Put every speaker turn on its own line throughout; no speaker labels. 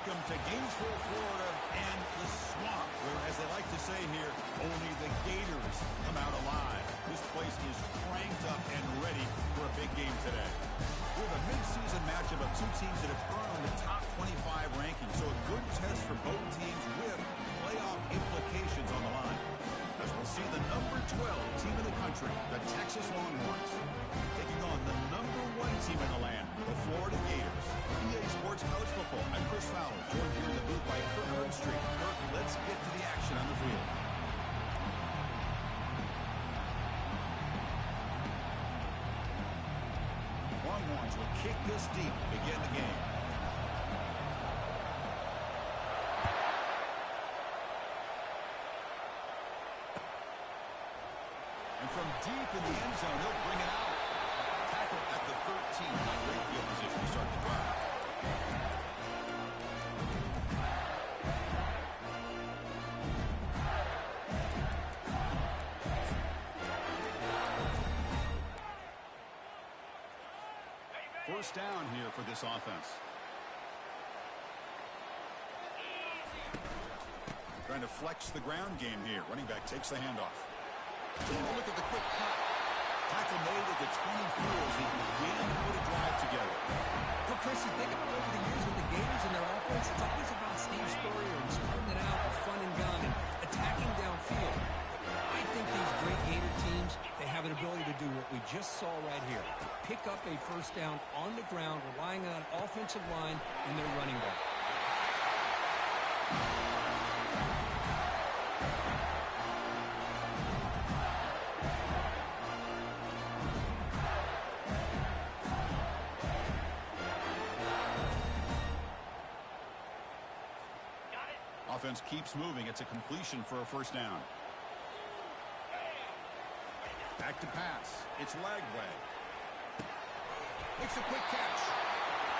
Welcome to Gainesville, Florida, and the swamp, where, as they like to say here, only the Gators come out alive. This place is cranked up and ready for a big game today. We have a mid-season matchup of two teams that have earned the top 25 ranking, so a good test for both teams with playoff implications on the line. As we'll see the number 12 team in the country, the Texas Longhorns, taking on the number 1 team in the land, the Florida Gators. EA Sports College Football. I'm Chris Fowler, joined here in the booth by Kirk Ernstreet. Kirk, let's get to the action on the field. Longhorns will kick this deep to begin the game. And from deep in the end zone, he'll bring it out. Tackle at the 13. Not great field position to start the drive. First down here for this offense. Trying to flex the ground game here. Running back takes the handoff. Look at the quick cut. Tackle made at the 24 as he began to put a drive together.
Well, Chris, you think about over the years with the Gators and their offense, it's always about Steve Spurrier and spreading it out with fun and gun and attacking downfield. I think these great Gator teams, they have an ability to do what we just saw right here. Pick up a first down on the ground, relying on an offensive line and their running back.
Offense keeps moving. It's a completion for a first down. Back to pass. It's Lagway. Makes a quick catch.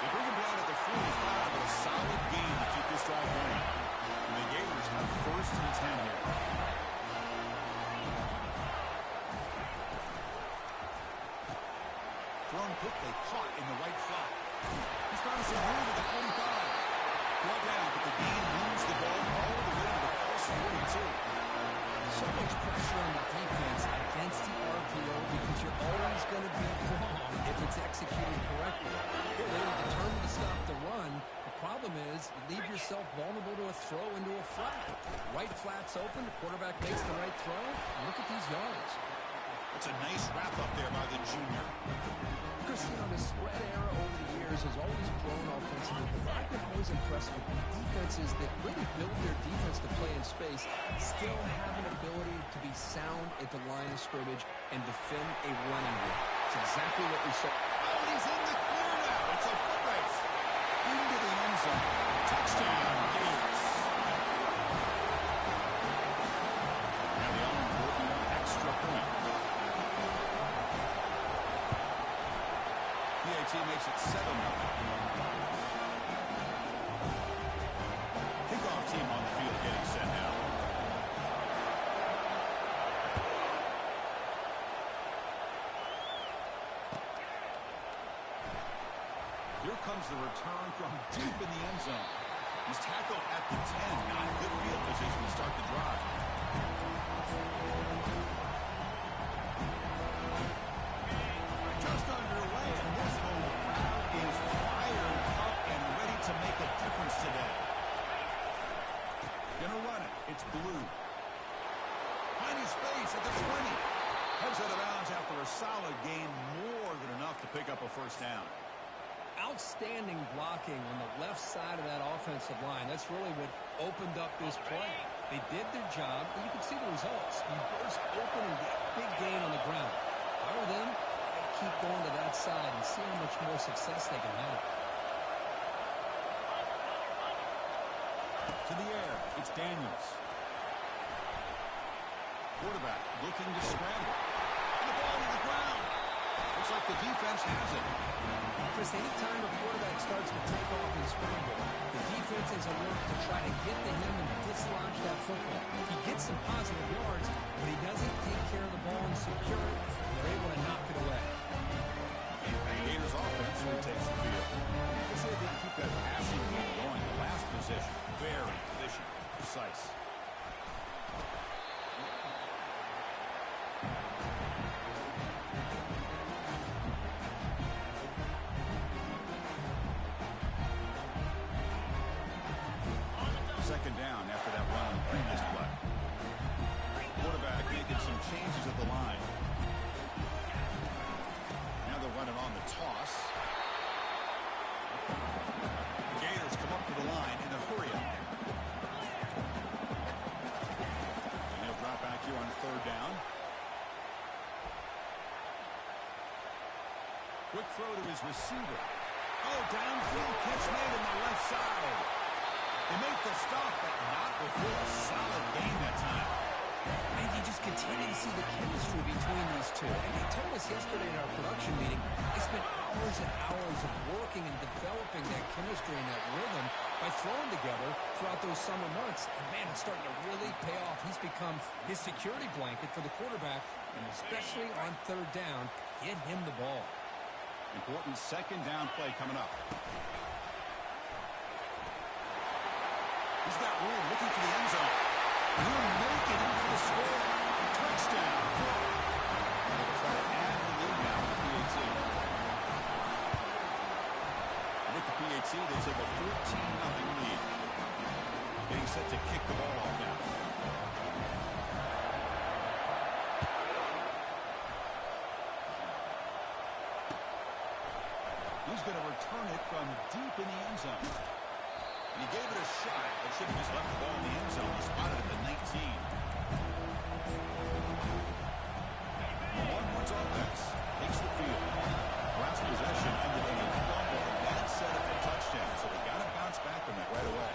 They bring him down at the 45, but a solid gain to keep this drive going. And the Gators have first and 10 here. Thrown quickly, caught in the right flat. He's found some room at the 45. Brought down, but the gain moves the ball all the way to the plus 42.
So much pressure on the defense against the RPO because you're always going to be wrong if it's executed correctly. They were determined to stop the run. The problem is you leave yourself vulnerable to a throw into a flat. Right flat's open, the quarterback makes the right throw. Look at these yards.
It's a nice wrap up there by the junior.
Chris, you know, the spread era over the years has always grown offensively, but I've been always impressed with defenses that really build their defense to play in space, still have an ability to be sound at the line of scrimmage and defend a running game. It's exactly what we saw.
Oh, he's in the clear now. It's a foot race. Into the end zone. Touchdown, Gators. Now the all-important extra point. PAT makes it 7-0. Kickoff team on the field getting set now. Here comes the return from deep in the end zone. He's tackled at the 10. Not good field position to start the drive. Just underway, and this whole crowd is fired up and ready to make a difference today. Gonna run it. It's Blue. Plenty space at the 20. Heads out of bounds after a solid gain, more than enough to pick up a first down.
Outstanding blocking on the left side of that offensive line. That's really what opened up this play. They did their job, and you can see the results. You burst open and get a big gain on the ground. If I were them, I'd keep going to that side and see how much more success they can have.
To the air, it's Daniels. Quarterback looking to scramble. And the ball to the ground. Looks like the defense has it.
Chris, anytime a quarterback starts to take off and scramble, the defense is alert to try to get to him and dislodge that football. He gets some positive yards, but he doesn't take care of the ball and secure it. They're able to knock it away.
Gators offense retakes the field. Let's say they keep that passing game going. The last throw to his receiver. Oh, downfield catch made on the left side. They make the stop, but not before a solid gain that time.
And you just continue to see the chemistry between these two. And they told us yesterday in our production meeting, they spent hours and hours of working and developing that chemistry and that rhythm by throwing together throughout those summer months. And, man, it's starting to really pay off. He's become his security blanket for the quarterback, and especially on third down, get him the ball.
Important second down play coming up. He's got room looking for the end zone. He'll make it in for the score. Touchdown. They'll try to add the lead now with the PAT. With the PAT, they take a 14-0 lead. Getting set to kick the ball off now. He's going to return it from deep in the end zone. He gave it a shot, but should have just left the ball in the end zone. He spotted it at the 19. Longhorns offense takes the field. Last possession ended in a fumble, and that set up a touchdown, so they got to bounce back from that right away.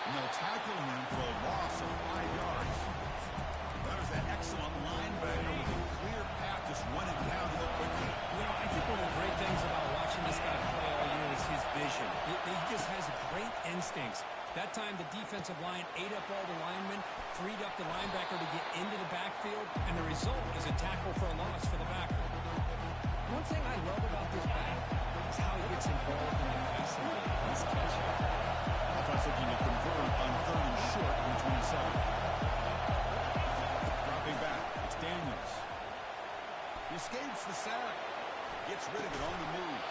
And they'll tackle him for a loss of 5 yards. That was that excellent linebacker with a clear path, just running downhill quickly.
You know, I think one of the great things about watching this guy play all year is his vision. He just has great instincts. That time, the defensive line ate up all the linemen, freed up the linebacker to get into the backfield, and the result is a tackle for a loss for the backer. One thing I love about this back is how he gets involved in the passing game. He's catching.
Offense looking to convert on third and short from 27. Dropping back, it's Daniels. He escapes the sack. Gets rid of it on the move.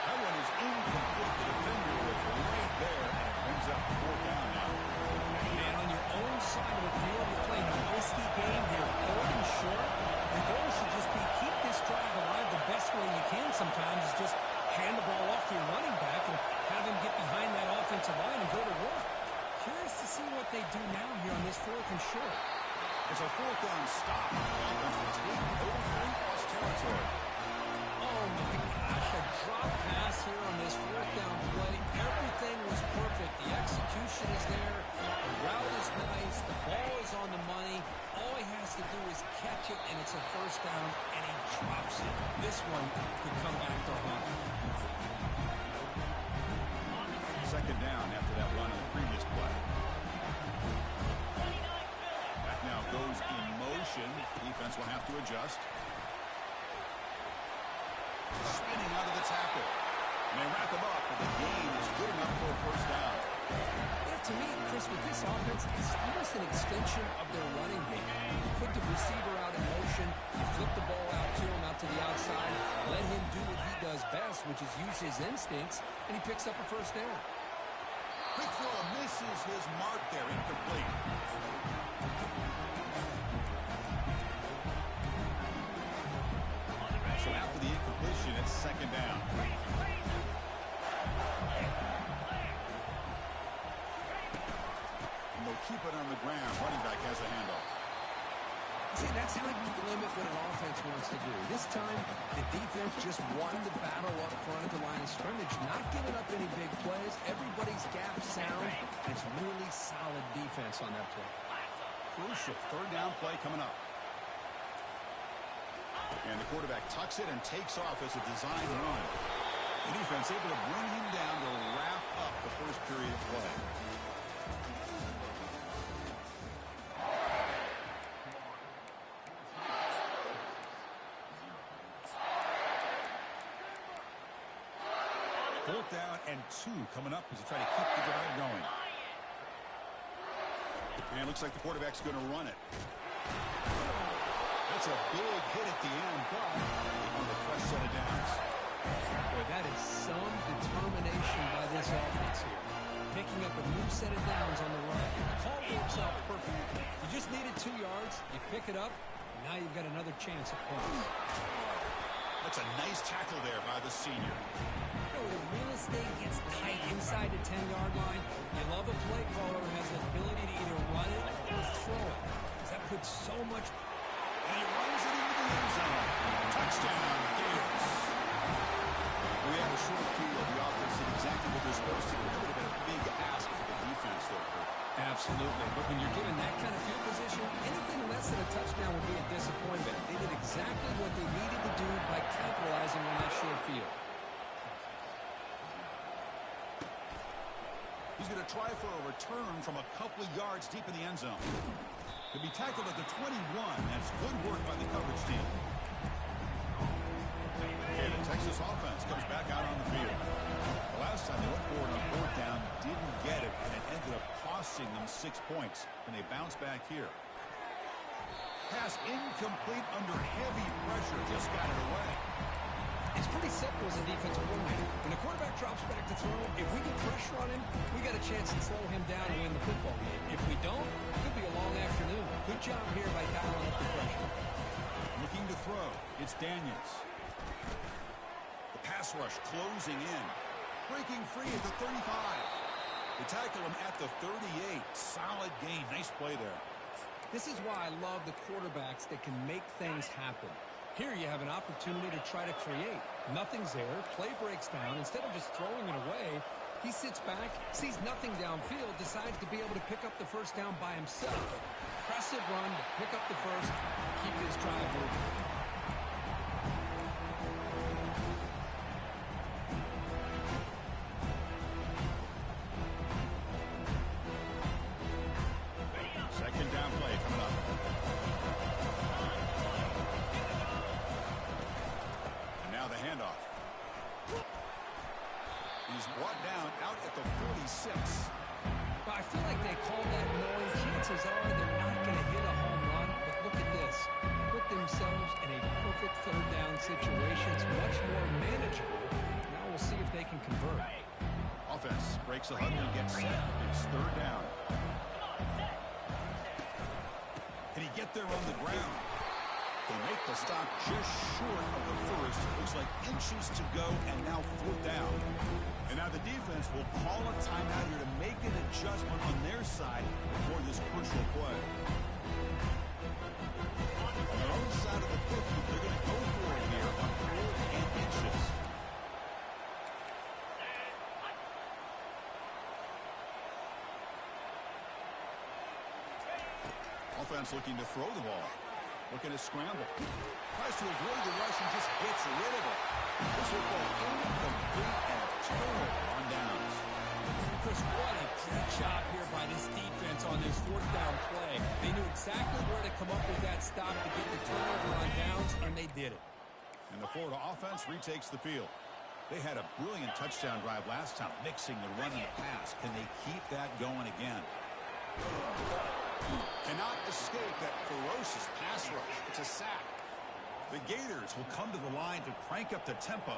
That one is incomplete. The defender was right there, and it brings up 4th down now.
Man, on your own side of the field, you're playing a risky game here, 3rd and short. The goal should just be keep this drive alive the best way you can sometimes is just hand the ball off to your running back and have him get behind that offensive line and go to work. Curious to see what they do now here on this 4th and short.
It's a 4th down stop. Offense will take over 3+ territory.
Oh, my gosh, a drop pass here on this 4th down play. Everything was perfect. The execution is there. The route is nice. The ball is on the money. All he has to do is catch it, and it's a 1st down, and he drops it. This one could come back to haunt him.
2nd down after that run on the previous play. Back now goes in motion. Defense will have to adjust. Spinning out of the tackle. And they wrap him up, but the gain is good enough for a 1st down.
Yeah, to me, Chris, with this offense, it's almost an extension of their running game. You put the receiver out in motion, you flip the ball out to him, out to the outside, let him do what he does best, which is use his instincts, and he picks up a 1st down.
Quick throw misses his mark there, incomplete. So after the incompletion, it's 2nd down. And they'll keep it on the ground. Running back has the handoff.
See, that's how you limit what an offense wants to do. This time, the defense just won the battle up front at the line of scrimmage, not giving up any big plays. Everybody's gap sound. It's really solid defense on that play.
Crucial 3rd down play coming up. And the quarterback tucks it and takes off as a design run. The defense able to bring him down to wrap up the 1st period of play. Fourth down and 2 coming up as they try to keep the drive going. And it looks like the quarterback's going to run it. That's a big hit at the end, but on the fresh set of downs.
Boy, that is some determination by this offense here. Picking up a new set of downs on the run. The call works out perfect. You just needed 2 yards. You pick it up. And now you've got another chance at points.
That's a nice tackle there by the senior.
You know, the real estate gets tight inside the 10-yard line. You love a play caller who has the ability to either run it or throw it. Because that puts so much.
And he runs it into the end zone. Touchdown, Gators. We have a short field. The offense did exactly what they're supposed to do. It would have been a big ask for the defense, though, Kurt.
Absolutely. But when you're given that kind of field position, anything less than a touchdown would be a disappointment. They did exactly what they needed to do by capitalizing on that short field.
He's going to try for a return from a couple of yards deep in the end zone. To be tackled at the 21. That's good work by the coverage team. And the Texas offense comes back out on the field. The last time they went forward on fourth down, didn't get it, and it ended up costing them 6 points. And they bounce back here. Pass incomplete under heavy pressure. Just got it away.
It's pretty simple as a defensive coordinator. When the quarterback drops back to throw, if we get pressure on him, we got a chance to slow him down and win the football game. If we don't, it could be a long afternoon. Good job here by dialing up the pressure.
Looking to throw. It's Daniels. The pass rush closing in. Breaking free at the 35. They tackle him at the 38. Solid gain. Nice play there.
This is why I love the quarterbacks that can make things happen. Here you have an opportunity to try to create. Nothing's there. Play breaks down. Instead of just throwing it away, he sits back, sees nothing downfield, decides to be able to pick up the first down by himself. Impressive run to pick up the first, keep his drive moving.
Second down play coming up. The handoff. He's brought down out at the 46.
Well, I feel like they called that knowing chances are they're not going to hit a home run. But look at this. Put themselves in a perfect third down situation. It's much more manageable. Now we'll see if they can convert.
Offense breaks a huddle and gets set. It's third down. Can he get there on the ground? They make the stop just short of the first. Looks like inches to go, and now fourth down. And now the defense will call a timeout here to make an adjustment on their side before this crucial play. On their own side of the 50, they're going to go for it here on 4th and inches. Offense looking to throw the ball. Looking to scramble. Tries to avoid the rush and just gets rid of it. This will go incomplete and a turnover on downs.
Chris, what a great job here by this defense on this fourth down play. They knew exactly where to come up with that stop to get the turnover on downs, and they did it.
And the Florida offense retakes the field. They had a brilliant touchdown drive last time, mixing the run and the pass. Can they keep that going again? Cannot escape that ferocious pass rush. It's a sack. The Gators will come to the line to crank up the tempo.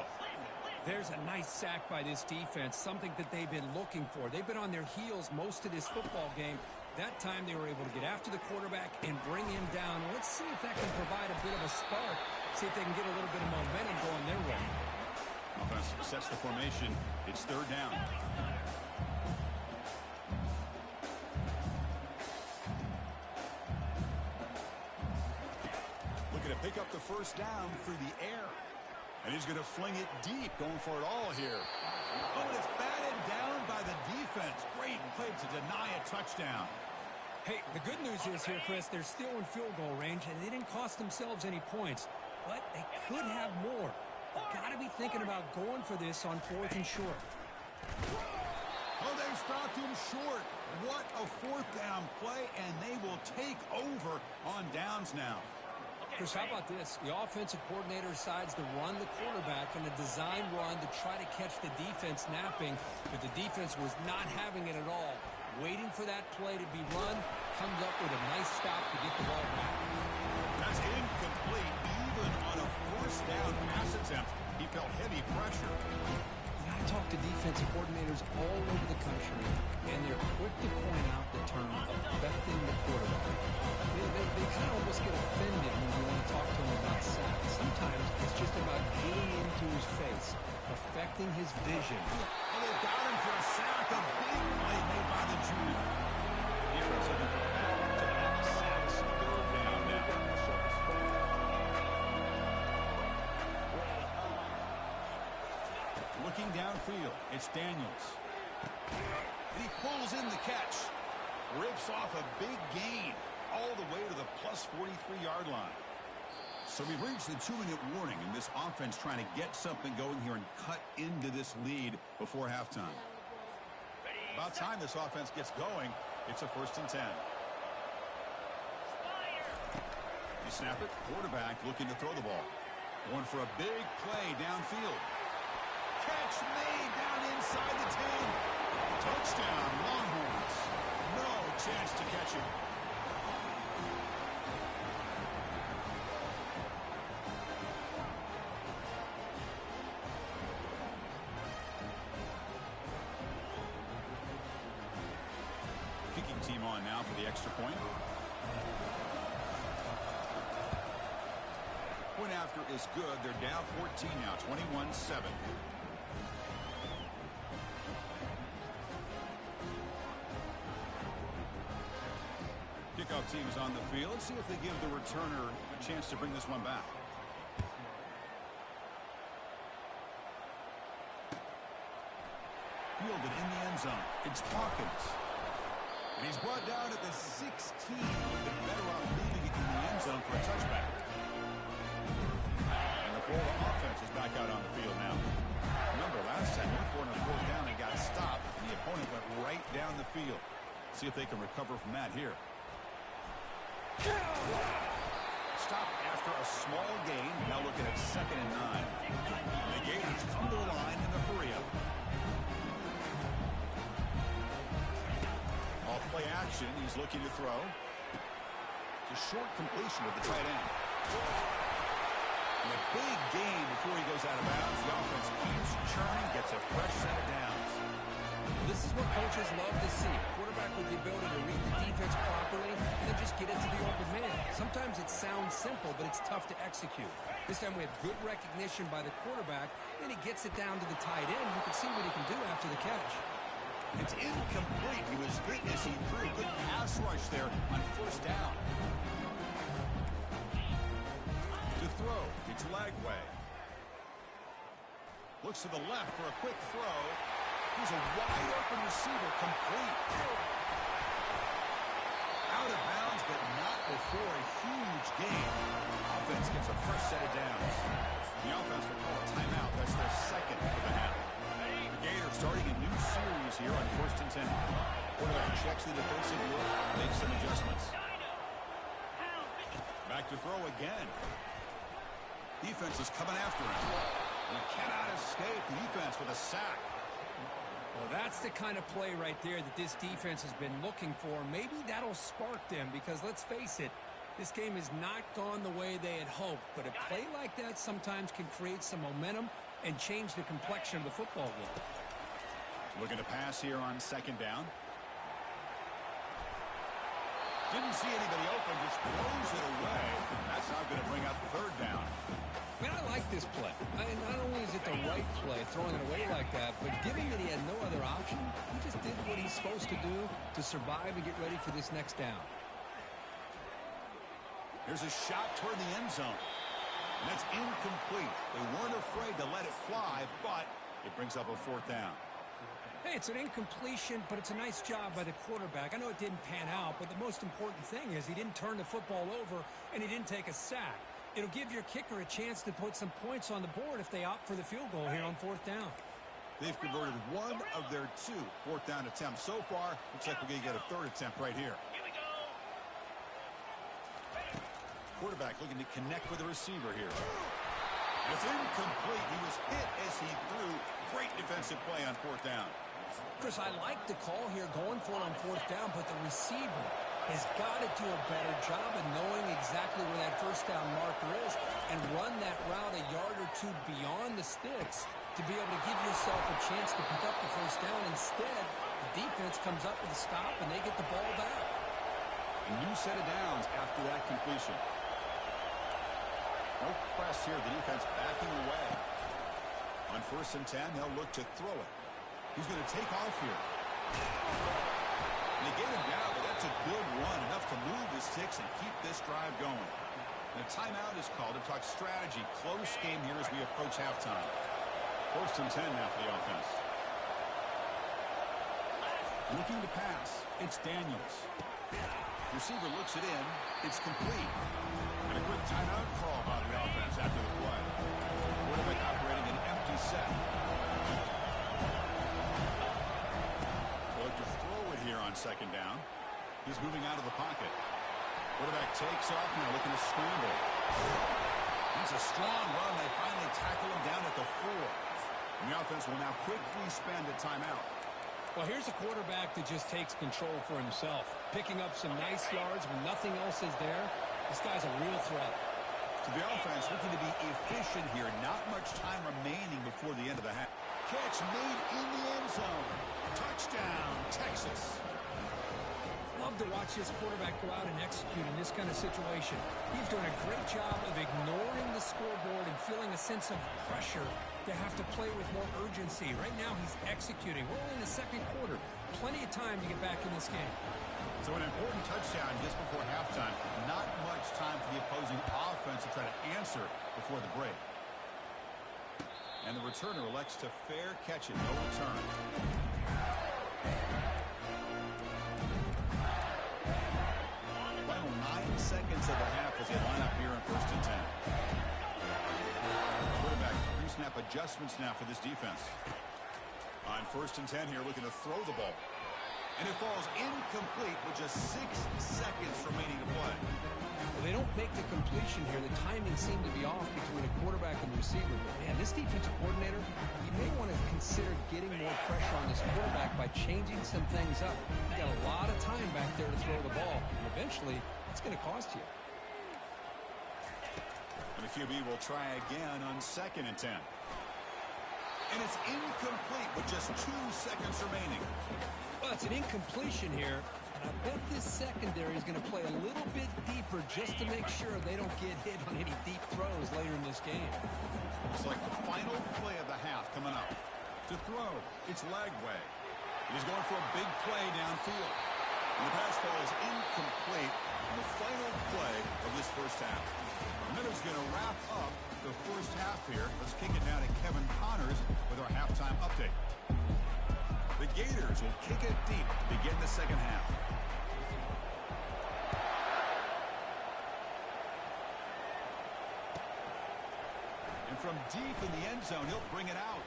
There's a nice sack by this defense, something that they've been looking for. They've been on their heels most of this football game. That time they were able to get after the quarterback and bring him down. Let's see if that can provide a bit of a spark, see if they can get a little bit of momentum going their way.
Offense sets the formation. It's third down. Looking to pick up the first down through the air. And he's going to fling it deep, going for it all here. Oh, and it's batted down by the defense. Great play to deny a touchdown.
Hey, the good news is here, Chris, they're still in field goal range, and they didn't cost themselves any points. But they could have more. Got to be thinking about going for this on fourth and short.
Oh, they stopped him short. What a fourth down play, and they will take over on downs now.
Chris, how about this? The offensive coordinator decides to run the quarterback on a design run to try to catch the defense napping, but the defense was not having it at all. Waiting for that play to be run, comes up with a nice stop to get the ball back.
That's incomplete. Even on a first down pass attempt, he felt heavy pressure.
I talk to defensive coordinators all over the country, and they're quick to point out the term affecting the quarterback. They kind of almost get offended when you want to talk to them about sacks. Sometimes it's just about getting into his face, affecting his vision.
And they got him for a sack. A big play made by the junior. Defense looking for back-to-back sacks. Third down now. field. It's Daniels. And he pulls in the catch. Rips off a big gain all the way to the plus 43-yard line. So we've reached the 2-minute warning, and this offense trying to get something going here and cut into this lead before halftime. About time this offense gets going. It's a 1st and 10. You snap it. Quarterback looking to throw the ball. Going for a big play downfield. Catch made down inside the 10. Touchdown, Longhorns. No chance to catch it. Kicking team on now for the extra point. Point after is good. They're down 14 now, 21-7. Kickoff team is on the field. Let's see if they give the returner a chance to bring this one back. Fielded in the end zone. It's Hawkins. And he's brought down at the 16. Looking better off leaving it in the end zone for a touchback. And the Florida offense is back out on the field now. Remember, last time they went for it on 4th down and got stopped. And the opponent went right down the field. See if they can recover from that here. Stop after a small gain. Now looking at 2nd and 9. The Gators come to the line in the hurry up. Off play action. He's looking to throw. It's a short completion with the tight end. And a big gain before he goes out of bounds. The offense keeps churning, gets a fresh set of downs.
This is what coaches love to see. Quarterback with the ability to read the defense properly and then just get it to the open man. Sometimes it sounds simple, but it's tough to execute. This time we have good recognition by the quarterback, and he gets it down to the tight end. You can see what he can do after the catch.
It's incomplete. He was hit as he threw. Good pass rush there on 1st down. To throw, it's Lagway. Looks to the left for a quick throw. He's a wide-open receiver, complete. Out of bounds, but not before a huge gain. Offense gets a fresh set of downs. The offense will call a timeout. That's their 2nd for the half. The Gators starting a new series here on 1st and 10. Quarterback checks the defensive look, makes some adjustments. Back to throw again. Defense is coming after him. And he cannot escape. Defense with a sack.
Well, that's the kind of play right there that this defense has been looking for. Maybe that'll spark them because, let's face it, this game has not gone the way they had hoped. But a play like that sometimes can create some momentum and change the complexion of the football game.
Looking to pass here on 2nd down. Didn't see anybody open, just throws it away. That's not going to bring up 3rd down.
Man, I like this play. Not only is it the right play, throwing it away like that, but given that he had no other option, he just did what he's supposed to do to survive and get ready for this next down.
Here's a shot toward the end zone. And that's incomplete. They weren't afraid to let it fly, but it brings up a 4th down.
Hey, it's an incompletion, but it's a nice job by the quarterback. I know it didn't pan out, but the most important thing is he didn't turn the football over and he didn't take a sack. It'll give your kicker a chance to put some points on the board if they opt for the field goal here on 4th down.
They've converted 1 of their 2 4th down attempts so far. Looks like we're going to get a 3rd attempt right here. Quarterback looking to connect with the receiver here. It's incomplete. He was hit as he threw. Great defensive play on 4th down.
Chris, I like the call here going for it on 4th down, but the receiver has got to do a better job of knowing exactly where that 1st down marker is and run that route a yard or 2 beyond the sticks to be able to give yourself a chance to pick up the 1st down. Instead, the defense comes up with a stop and they get the ball back.
A new set of downs after that completion. No press here. The defense backing away. On 1st and 10, they'll look to throw it. He's going to take off here. They get him down, but that's a good run, enough to move the sticks and keep this drive going. And a timeout is called to talk strategy. Close game here as we approach halftime. First and 10 now for the offense. Looking to pass. It's Daniels. Receiver looks it in. It's complete. And a quick timeout call by the offense after the play. Quarterback operating an empty set. Look to throw it here on second down. He's moving out of the pocket. Quarterback takes off now, looking to scramble. It's a strong run. They finally tackle him down at the 4. And the offense will now quickly spend a timeout.
Well, here's a quarterback that just takes control for himself, picking up some nice yards when nothing else is there. This guy's a real threat.
So the offense looking to be efficient here. Not much time remaining before the end of the half. Catch made in the end zone. Touchdown, Texas.
Love to watch this quarterback go out and execute in this kind of situation. He's doing a great job of ignoring the scoreboard and feeling a sense of pressure to have to play with more urgency. Right now, he's executing. We're only in the second quarter. Plenty of time to get back in this game.
So an important touchdown just before halftime. Not much time for the opposing offense to try to answer before the break. And the returner elects to fair catch it. No return. Final 9 seconds of the half as they line up here in first and 10. Quarterback pre-snap adjustments now for this defense. On first and 10 here, looking to throw the ball. And it falls incomplete with just 6 seconds remaining to play.
Well, they don't make the completion here. The timing seemed to be off between a quarterback and the receiver. But, man, this defensive coordinator, he may want to consider getting more pressure on this quarterback by changing some things up. You got a lot of time back there to throw the ball. And eventually, it's going to cost you.
And the QB will try again on second and 10. And it's incomplete with just 2 seconds remaining.
Well, it's an incompletion here. And I bet this secondary is going to play a little bit deeper just to make sure they don't get hit on any deep throws later in this game.
It's like the final play of the half coming up. To throw, it's Lagway. He's going for a big play downfield. And the pass falls incomplete on the final play of this first half. And that is going to wrap up the first half here. Let's kick it down to Kevin Connors with our halftime update. The Gators will kick it deep to begin the second half. And from deep in the end zone, he'll bring it out.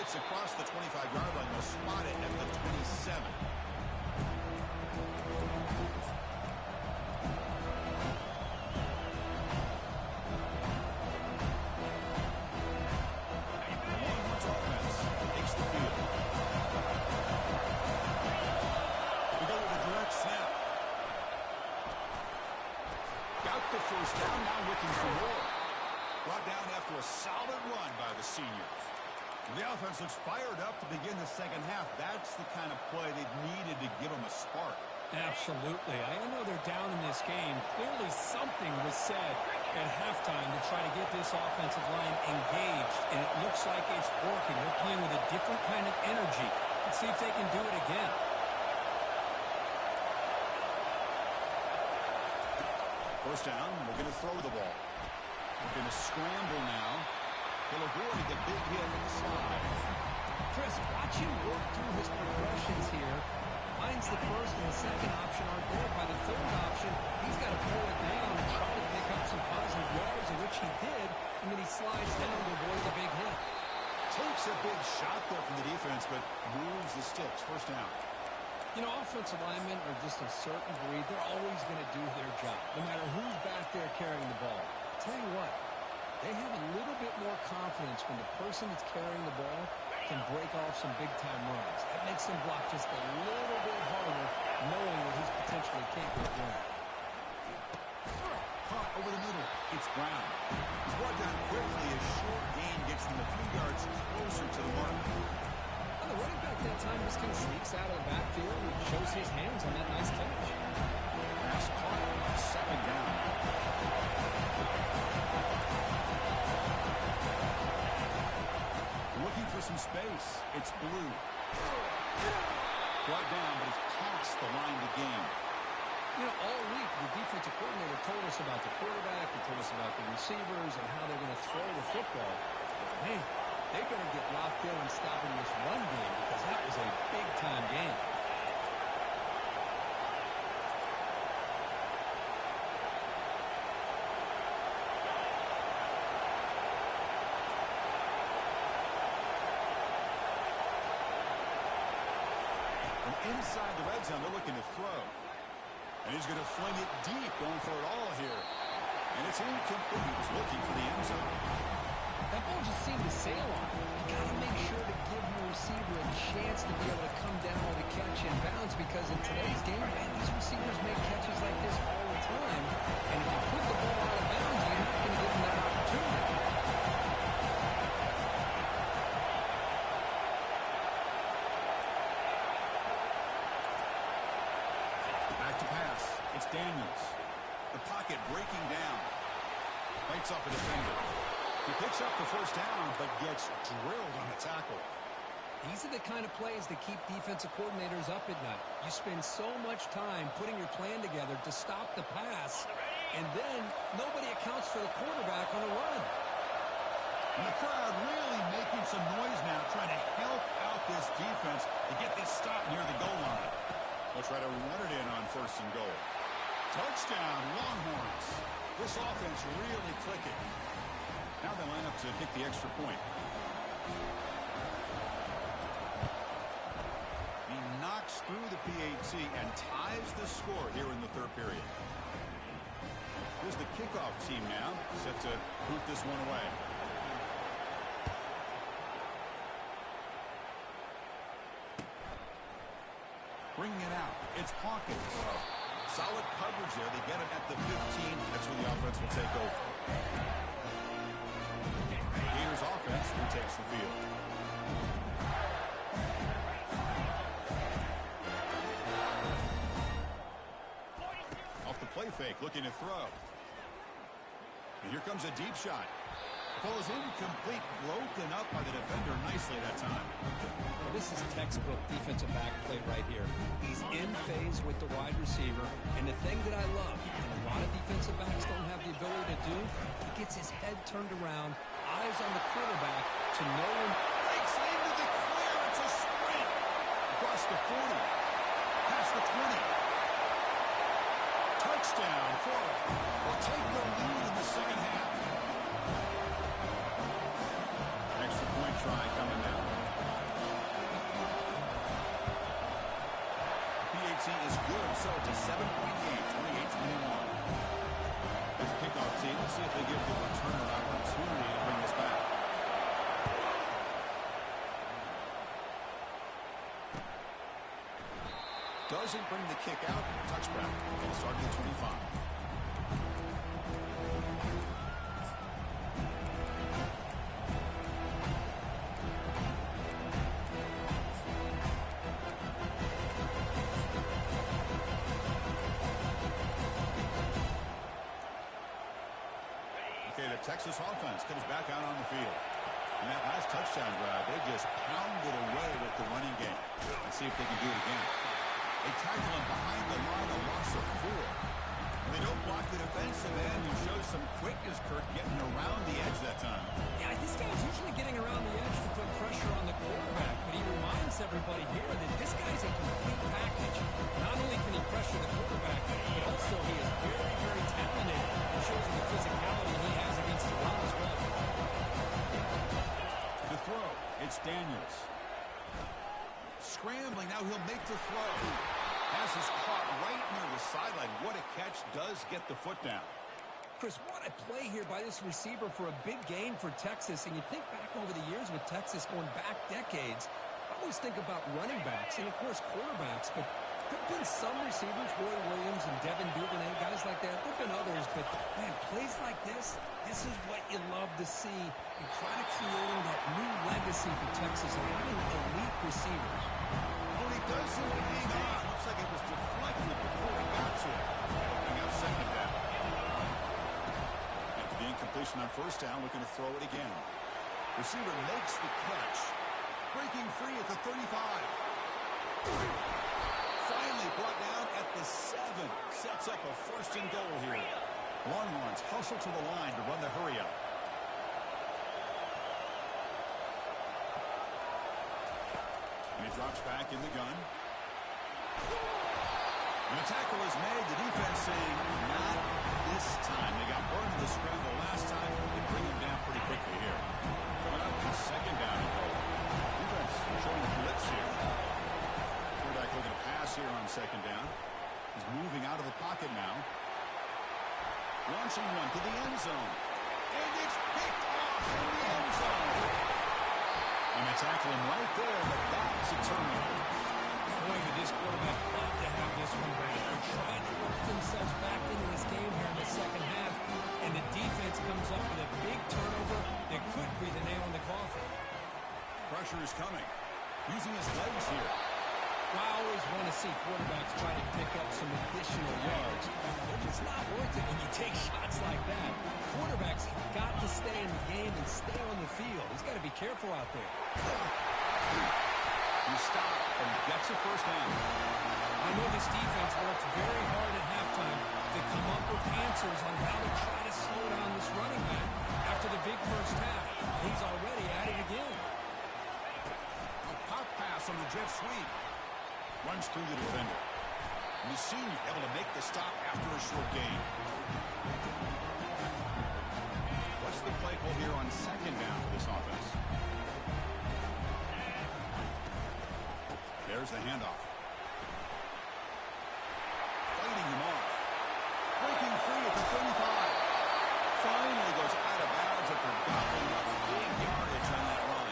It's across the 25-yard line. We'll spot it at the 27. First down, now looking for more. Brought down after a solid run by the seniors. The offense looks fired up to begin the second half. That's the kind of play they needed to give them a spark.
Absolutely. I know they're down in this game. Clearly something was said at halftime to try to get this offensive line engaged, and it looks like it's working. They're playing with a different kind of energy. Let's see if they can do it again.
First down, we're going to throw the ball. We're going to scramble now. He'll avoid the big hit slide.
Chris, watch him work through his progressions here. Finds the first and the second option aren't there. By the third option, he's got to pull it down and try to pick up some positive yards, of which he did, and then he slides down to avoid the big hit.
Takes a big shot there from the defense, but moves the sticks. First down.
You know, offensive linemen are just a certain breed. They're always going to do their job, no matter who's back there carrying the ball. I'll tell you what, they have a little bit more confidence when the person that's carrying the ball can break off some big-time runs. That makes them block just a little bit harder, knowing that he's potentially capable of doing it.
Caught over the middle. It's Brown. He's brought down quickly. A short gain gets them a few yards closer to the mark.
The running back that time just kind of sneaks out of the backfield and shows his hands on that nice catch.
Pass caught. Second down. Looking for some space. It's Blue. Brought down, but it's past the line to gain.
You know, all week the defensive coordinator told us about the quarterback, he told us about the receivers and how they're going to throw the football. But, man, they better get locked in on stopping this run game because that was a big-time game.
Inside the red zone, they're looking to throw. And he's going to fling it deep, going for it all here. And it's incomplete. He was looking for the end zone.
That ball just seemed to sail on. You got to make sure to give your receiver a chance to be able to come down with a catch and bounce because in today's game, man, these receivers make catches like this all the time. And if you put the ball out of bounds, you're not going to give them that opportunity.
It's Daniels. The pocket breaking down. Bites off a defender. He picks up the first down, but gets drilled on the tackle.
These are the kind of plays that keep defensive coordinators up at night. You spend so much time putting your plan together to stop the pass, and then nobody accounts for the quarterback on a run.
And the crowd really making some noise now, trying to help out this defense to get this stop near the goal line. They'll try to run it in on first and goal. Touchdown, Longhorns. This offense really clicking. Now they line up to kick the extra point. He knocks through the PAT and ties the score here in the third period. Here's the kickoff team now, set to boot this one away. Bringing it out. It's Hawkins. Solid coverage there. They get it at the 15. That's where the offense will take over. Gators offense retakes the field. Off the play fake, looking to throw. And here comes a deep shot. Ball is incomplete, broken up by the defender nicely that time.
Well, this is textbook defensive back play right here. He's in phase with the wide receiver, and the thing that I love, and a lot of defensive backs don't have the ability to do, he gets his head turned around, eyes on the quarterback to know when
breaks into the clear. It's a sprint across the 40, past the 20. Touchdown, Florida. Will take the lead in the second half. Extra point try coming now. PAT is good, so it's a 7-point game, 28-21. There's a kickoff team. Let's see if they give the returner an opportunity to bring this back. Doesn't bring the kick out. Touchback. It'll start at 25. Okay, the Texas offense comes back out on the field. And that last touchdown drive, they just pounded away with the running game. Let's see if they can do it again. They tackle him behind the line, a loss of 4. And they don't block the defensive end, who shows some quickness, Kirk, getting around the edge that time.
Yeah, this guy's usually getting around the edge to put pressure on the quarterback, but he reminds everybody here that this guy's a complete package. Not only can he pressure the quarterback, but also he is very, very talented. It shows the physicality he has against the run as well.
The throw, it's Daniels. Scrambling, now he'll make the throw. Pass is caught right near the sideline. What a catch, does get the foot down.
Chris, what a play here by this receiver for a big gain for Texas. And you think back over the years with Texas going back decades, I always think about running backs and, of course, quarterbacks. But there have been some receivers, Roy Williams and Devin Duvernay, guys like that. There have been others, but, man, plays like this is what you love to see. And try to creating that new legacy for Texas of having elite receivers.
Oh, he does seem to hang on. Looks like it was deflected before he got to it. Opening up second down. After the incompletion on first down, looking to throw it again. Receiver makes the catch. Breaking free at the 35. Finally brought down at the 7. Sets sets up a 1st and goal here. Longhorns hustle to the line to run the hurry up. And he drops back in the gun. And the tackle is made. The defense saying, not this time. They got burned in the scramble last time. They bring him down pretty quickly here. Coming up, 2nd down and goal. Defense showing a blitz here. Quarterback looking to pass here on 2nd down. He's moving out of the pocket now. Launching one to the end zone. And it's picked off in the end zone. And they tackle him right there, but that's a turnover.
Boy, would this quarterback love to have this one back. They're trying to work themselves back into this game here in the 2nd half, and the defense comes up with a big turnover that could be the nail in the coffin.
Pressure is coming. Using his legs here.
I always want to see quarterbacks try to pick up some additional yards, but it's not worth it when you take shots like that. Quarterbacks have got to stay in the game and stay on the field. He's got to be careful out there.
He stops and gets a 1st down.
I know this defense worked very hard at halftime to come up with answers on how to try to slow down this running back. After the big 1st half, he's already at it again.
A pop pass on the jet sweep. Runs through the defender. And the senior able to make the stop after a short gain. What's the play call here on 2nd down for this offense? There's the handoff. Fighting him off. Breaking free at the 35. Finally goes out of bounds after gobbling up big yardage on that run.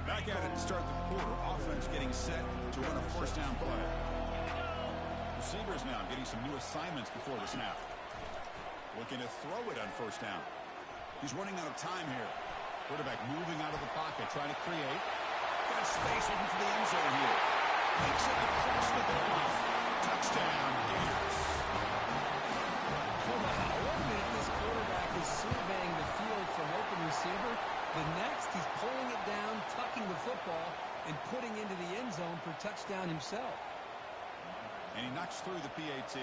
Back at it to start the quarter. Offense getting set to run a 1st down play. Receivers now getting some new assignments before the snap. Looking to throw it on 1st down. He's running out of time here. Quarterback moving out of the pocket, trying to create. Got space open to the end zone here. Takes it across the goal line. Touchdown, Gators.
Hold on. 1 minute, this quarterback is surveying the field from open receiver. The next, he's pulling it down, tucking the football, and putting into the end zone for touchdown himself.
And he knocks through the PAT.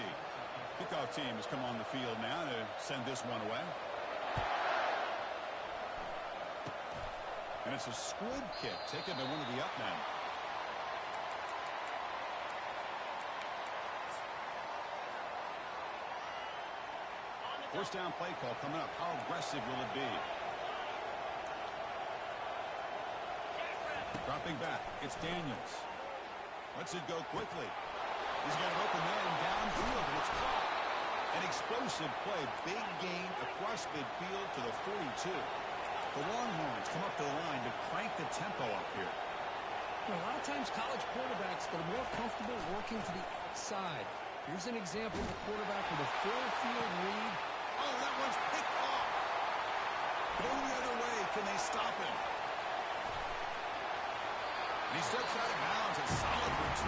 Kickoff team has come on the field now to send this one away. And it's a squib kick taken by one of the up men. First down play call coming up. How aggressive will it be? Dropping back. It's Daniels. Lets it go quickly. He's got an open man downfield, and it's caught. An explosive play. Big gain across midfield to the 42. The Longhorns come up to the line to crank the tempo up here.
A lot of times college quarterbacks are more comfortable working to the outside. Here's an example of a quarterback with a full field read.
Oh, that one's picked off. Going the other way. Can they stop him? And he steps out of bounds. A solid return